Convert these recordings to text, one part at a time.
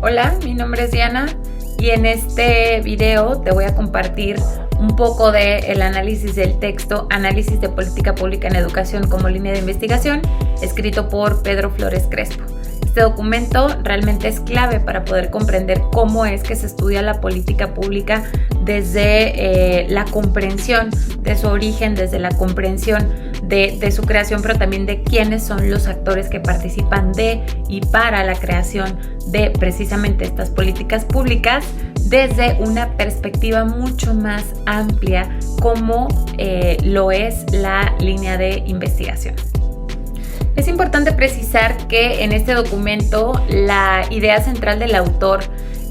Hola, mi nombre es Diana y en este video te voy a compartir un poco del análisis del texto Análisis de Política Pública en Educación como línea de investigación, escrito por Pedro Flores Crespo. Este documento realmente es clave para poder comprender cómo es que se estudia la política pública desde la comprensión de su origen, desde la comprensión de su creación, pero también de quiénes son los actores que participan de y para la creación de precisamente estas políticas públicas desde una perspectiva mucho más amplia como lo es la línea de investigación. Es importante precisar que en este documento la idea central del autor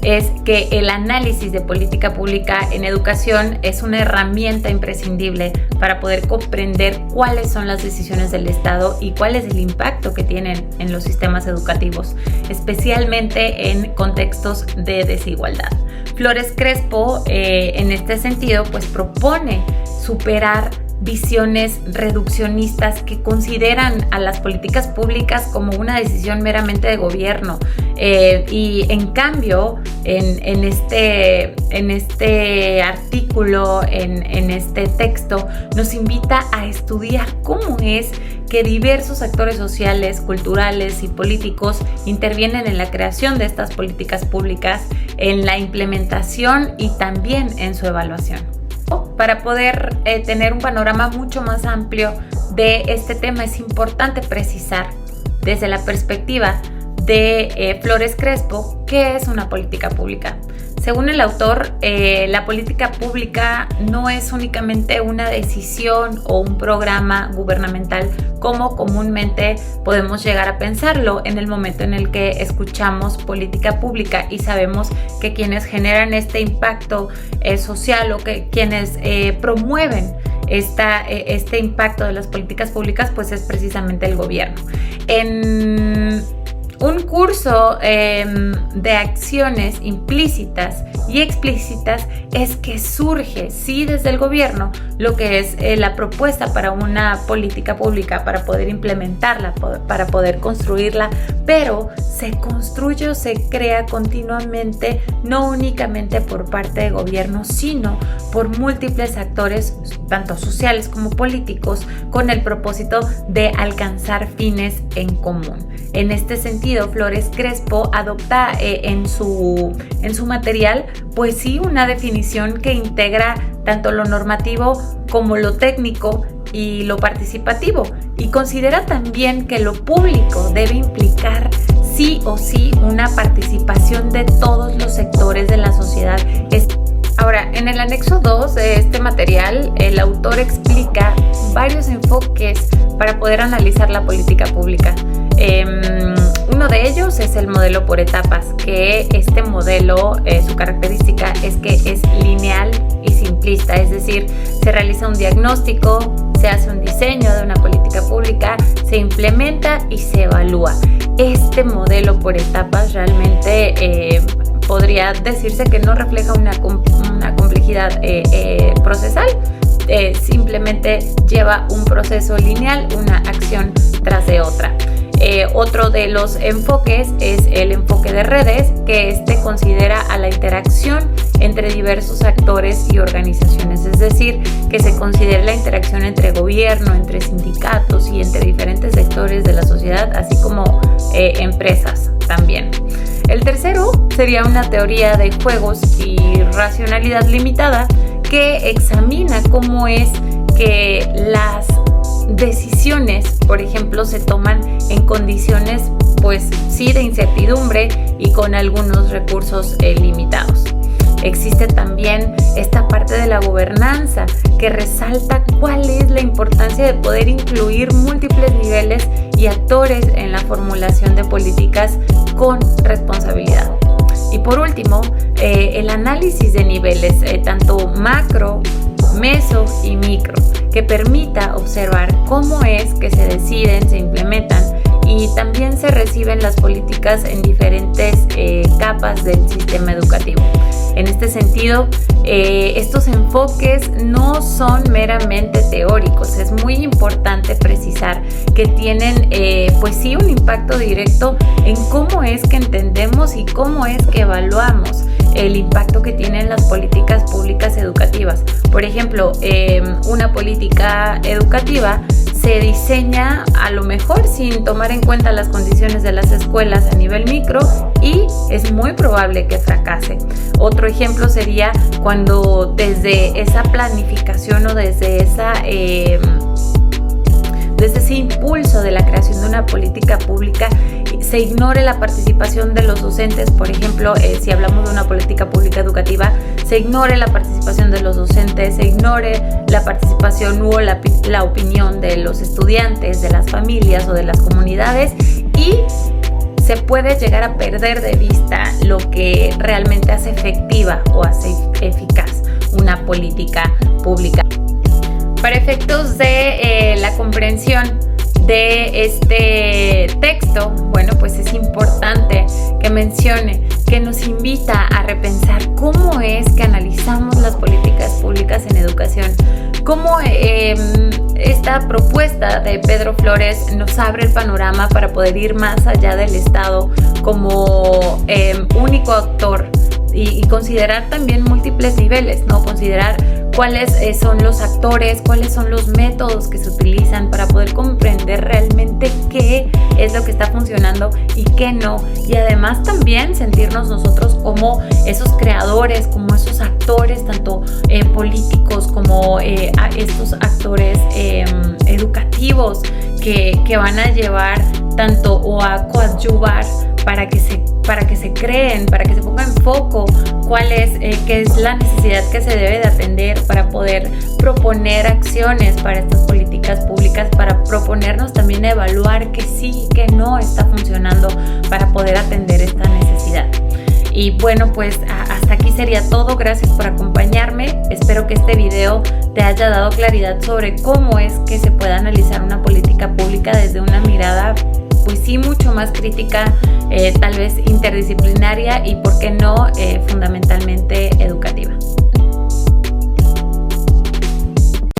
es que el análisis de política pública en educación es una herramienta imprescindible para poder comprender cuáles son las decisiones del Estado y cuál es el impacto que tienen en los sistemas educativos, especialmente en contextos de desigualdad. Flores Crespo, en este sentido, pues propone superar visiones reduccionistas que consideran a las políticas públicas como una decisión meramente de gobierno y en cambio en este artículo, en este texto nos invita a estudiar cómo es que diversos actores sociales, culturales y políticos intervienen en la creación de estas políticas públicas, en la implementación y también en su evaluación. Para poder tener un panorama mucho más amplio de este tema es importante precisar desde la perspectiva de Flores Crespo qué es una política pública. Según el autor, la política pública no es únicamente una decisión o un programa gubernamental como comúnmente podemos llegar a pensarlo en el momento en el que escuchamos política pública y sabemos que quienes generan este impacto social o que quienes promueven este impacto de las políticas públicas pues es precisamente el gobierno. En un curso de acciones implícitas y explícitas es que surge, sí, desde el gobierno, lo que es la propuesta para una política pública, para poder implementarla, para poder construirla, pero se construye o se crea continuamente, no únicamente por parte del gobierno, sino por múltiples actores, tanto sociales como políticos, con el propósito de alcanzar fines en común. En este sentido, Flores Crespo adopta en su material, pues sí, una definición que integra tanto lo normativo como lo técnico y lo participativo, y considera también que lo público debe implicar sí o sí una participación de todos los sectores de la sociedad. Ahora, en el anexo 2 de este material, el autor explica varios enfoques para poder analizar la política pública. Uno de ellos es el modelo por etapas, que este modelo, su característica es que es lineal y simplista, es decir, se realiza un diagnóstico, se hace un diseño de una política pública, se implementa y se evalúa. Este modelo por etapas realmente podría decirse que no refleja una complejidad procesal, simplemente lleva un proceso lineal, una acción tras de otra. Otro de los enfoques es el enfoque de redes, que considera a la interacción entre diversos actores y organizaciones, es decir, que se considera la interacción entre gobierno, entre sindicatos y entre diferentes sectores de la sociedad, así como empresas también. El tercero sería una teoría de juegos y racionalidad limitada que examina cómo es que las decisiones, por ejemplo, se toman en condiciones, pues sí, de incertidumbre y con algunos recursos limitados. Existe también esta parte de la gobernanza que resalta cuál es la importancia de poder incluir múltiples niveles y actores en la formulación de políticas con responsabilidad. Y por último, el análisis de niveles, tanto macro, meso y micro, que permita observar cómo es que se deciden, se implementan y también se reciben las políticas en diferentes capas del sistema educativo. En este sentido, estos enfoques no son meramente teóricos. Es muy importante precisar que tienen pues sí un impacto directo en cómo es que entendemos y cómo es que evaluamos el impacto que tienen las políticas públicas educativas. Por ejemplo, una política educativa se diseña a lo mejor sin tomar en cuenta las condiciones de las escuelas a nivel micro y es muy probable que fracase. Otro ejemplo sería cuando desde esa planificación o desde ese impulso de la creación de una política pública se ignore la participación de los docentes. Por ejemplo, si hablamos de una política pública educativa, se ignore la participación de los docentes, se ignore la participación o la opinión de los estudiantes, de las familias o de las comunidades, y se puede llegar a perder de vista lo que realmente hace efectiva o hace eficaz una política pública. Para efectos de la comprensión de este texto, bueno, pues es importante que mencione que nos invita a repensar cómo es que analizamos las políticas públicas en educación, cómo esta propuesta de Pedro Flores nos abre el panorama para poder ir más allá del Estado como único actor y considerar también múltiples niveles, ¿no? Considerar cuáles son los actores, cuáles son los métodos que se utilizan para poder comprender realmente qué es lo que está funcionando y qué no. Y además también sentirnos nosotros como esos creadores, como esos actores, tanto políticos como estos actores educativos que van a llevar tanto o a coadyuvar para que se creen, para que se ponga en foco qué es la necesidad que se debe de atender para poder proponer acciones para estas políticas públicas, para proponernos también evaluar que sí, que no está funcionando para poder atender esta necesidad. Y bueno, pues hasta aquí sería todo. Gracias por acompañarme. Espero que este video te haya dado claridad sobre cómo es que se puede analizar una política pública desde una mirada, pues sí, mucho más crítica, tal vez interdisciplinaria y, por qué no, fundamentalmente educativa.